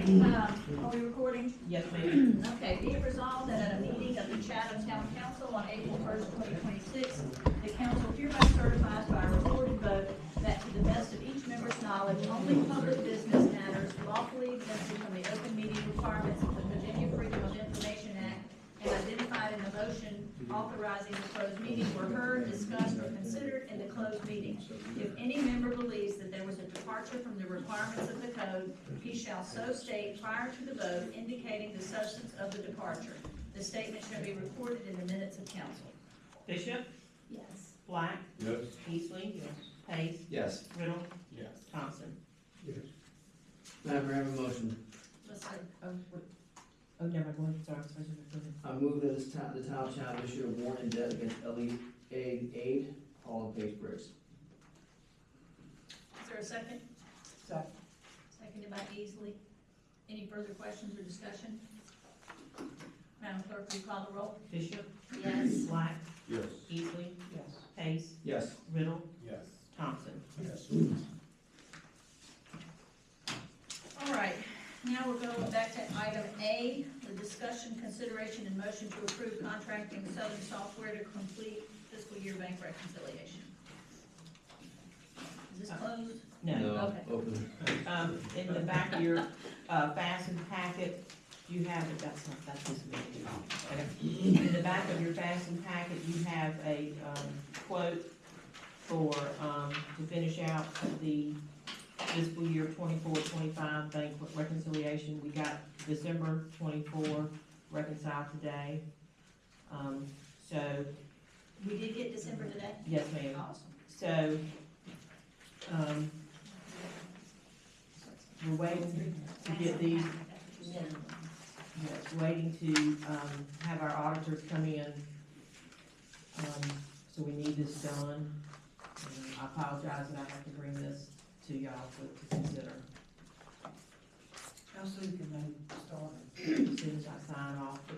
right, are we recording? Yes, ma'am. Okay, be it resolved that at a meeting of the Chatham Town Council on April 1st, 2026, the council hereby certifies by a recorded vote that to the best of each member's knowledge, only public business matters lawfully exempted from the open meeting requirements of the Virginia Freedom of Information Act and identified in the motion authorizing the closed meeting were heard, discussed, or considered in the closed meeting. If any member believes that there was a departure from the requirements of the code, he shall so state prior to the vote, indicating the substance of the departure. The statement shall be recorded in the minutes of council. Bishop, Yes. Black, Yes. Easley. Yes. Pace, Yes. Riddle, Yes. Thompson. Yes. Madam Mayor, I have a motion. Let's see. Oh, never, go ahead, sorry, go ahead. I move that the town of Chatham issue a warrant in debt against Ellie Aid, all in Pace Bricks. Is there a second? Second. Seconded by Easley. Any further questions or discussion? Madam Clerk, will you call the roll? Bishop, Yes. Black, Yes. Easley. Yes. Pace, Yes. Riddle, Yes. Thompson. Yes. All right, now we're going back to item A, the discussion, consideration, and motion to approve contracting Southern Software to complete fiscal year bank reconciliation. Is this closed? No. Okay. Open. In the back of your, fastened packet, you have, that's this meeting. Okay. In the back of your fastened packet, you have a, quote for, to finish out the fiscal year 24-25 bank reconciliation. We got December 24 reconciled today. So, We did get December today? yes, ma'am. Awesome. So, we're waiting to get these, yes, waiting to, have our auditors come in. So we need this done. I apologize that I have to bring this to y'all to consider. How soon can they start, As soon as I sign off, that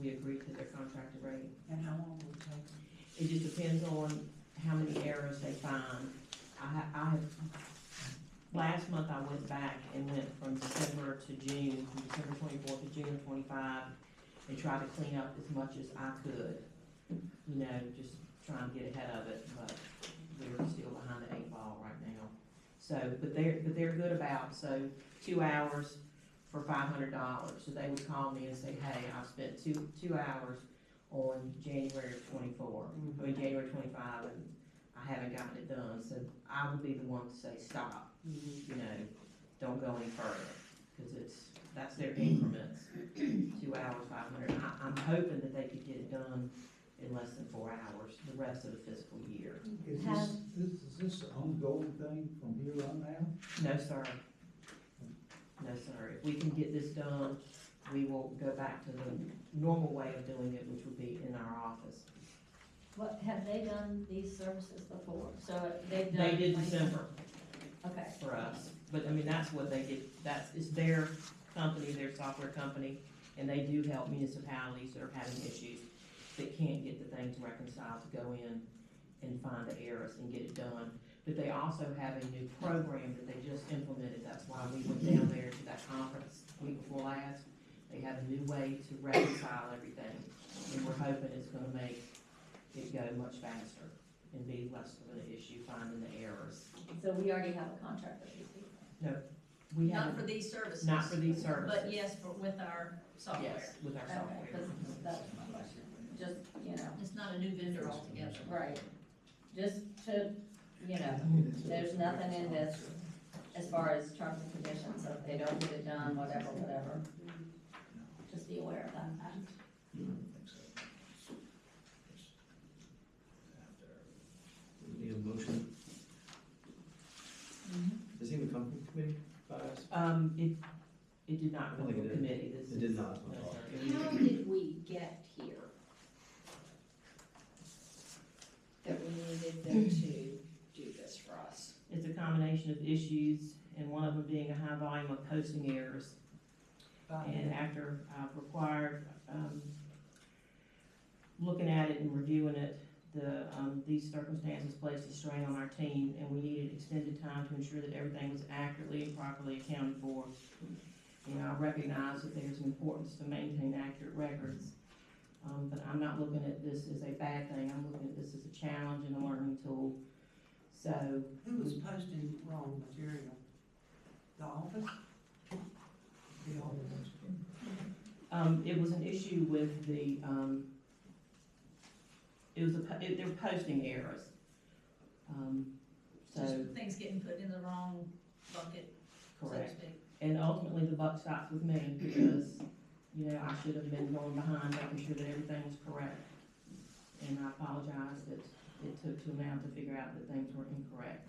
we agree to their contracted rate. and how long will it take? It just depends on how many errors they find. I have, last month I went back and went from December to June, from December 24th to June 25, and tried to clean up as much as I could. You know, just trying to get ahead of it, but we're still behind the 8 ball right now. So, but they're good about, so 2 hours for $500. So they would call me and say, hey, I've spent two hours on January 24, I mean January 25, and I haven't gotten it done. So I would be the one to say, stop, you know, don't go any further, because that's their increments, 2 hours, 500. I'm hoping that they could get it done in less than 4 hours, the rest of the fiscal year. Is this an ongoing thing from here on out? No, sir. No, sir. If we can get this done, we will go back to the normal way of doing it, which would be in our office. What, have they done these services before? So they've done. They did December Okay, for us, but I mean, that's what they did, it's their company, their software company, and they do help municipalities that are having issues that can't get the things reconciled to go in and find the errors and get it done. But they also have a new program that they just implemented. That's why we went down there to that conference week before last. They have a new way to reconcile everything, and we're hoping it's gonna make it go much faster and be less of an issue finding the errors. so we already have a contract with these people. We Not have, for these services. not for these services. But yes, with our software. Yes, with our Okay, software. because that was my question. Just, you know, It's not a new vendor altogether. right, just to, you know, there's nothing in this as far as terms and conditions, so if they don't get it done, whatever, just be aware of that. Need a motion. Does he even come from committee by us? It did not I go think to it did. committee. This It did is- not. no, sir. It How was- did we get here? That we needed them to do this for us? It's a combination of issues, and one of them being a high volume of posting errors. And after I've required, looking at it and reviewing it, these circumstances placed a strain on our team, and we needed extended time to ensure that everything was accurately and properly accounted for. You know, I recognize that there's an importance to maintain accurate records, but I'm not looking at this as a bad thing, I'm looking at this as a challenge and a learning tool. So, Who was posting wrong material? The office? The office. it was an issue with the, they were posting errors. So, Just things getting put in the wrong bucket, so to correct. speak. And ultimately, the buck stops with me because, you know, I should have been going behind, making sure that everything was correct. And I apologize that it took till now to figure out that things were incorrect.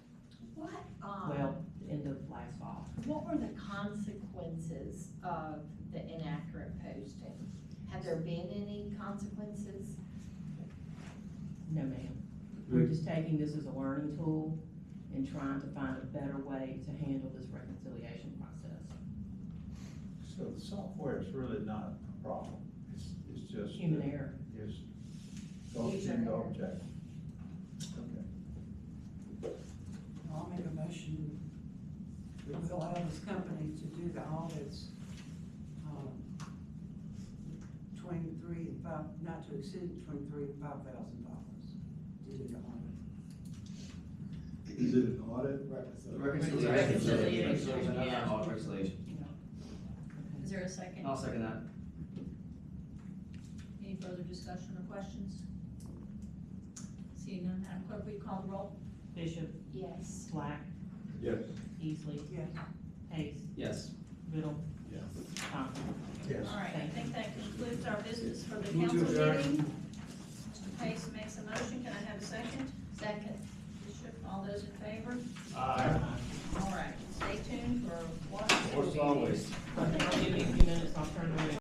What, Well, the end of last fall. what were the consequences of the inaccurate posting? Have there been any consequences? No, ma'am. We're just taking this as a learning tool and trying to find a better way to handle this reconciliation process. So the software is really not a problem, it's just. Human error. It's dog User check, dog error. check. Okay. I'll make a motion that we allow this company to do the audits, not to exceed $23,000 and $5,000 to do the audit. Is it an audit? Reconciliation. Reconciliation, Not yeah. audit, reconciliation. Is there a second? I'll second that. Any further discussion or questions? Seeing none, Madam Clerk, will you call the roll? Bishop, Yes. Black, Yes. Easley, Yes. Hayes, Yes. Riddle, Yes. Thompson. Yes. All right, I think that concludes our business for the Move to council adjourn. meeting. Mr. Pace makes a motion, can I have a second? Second. Bishop, all those in favor? Aye. All right, stay tuned for what? Horses always. I'll give you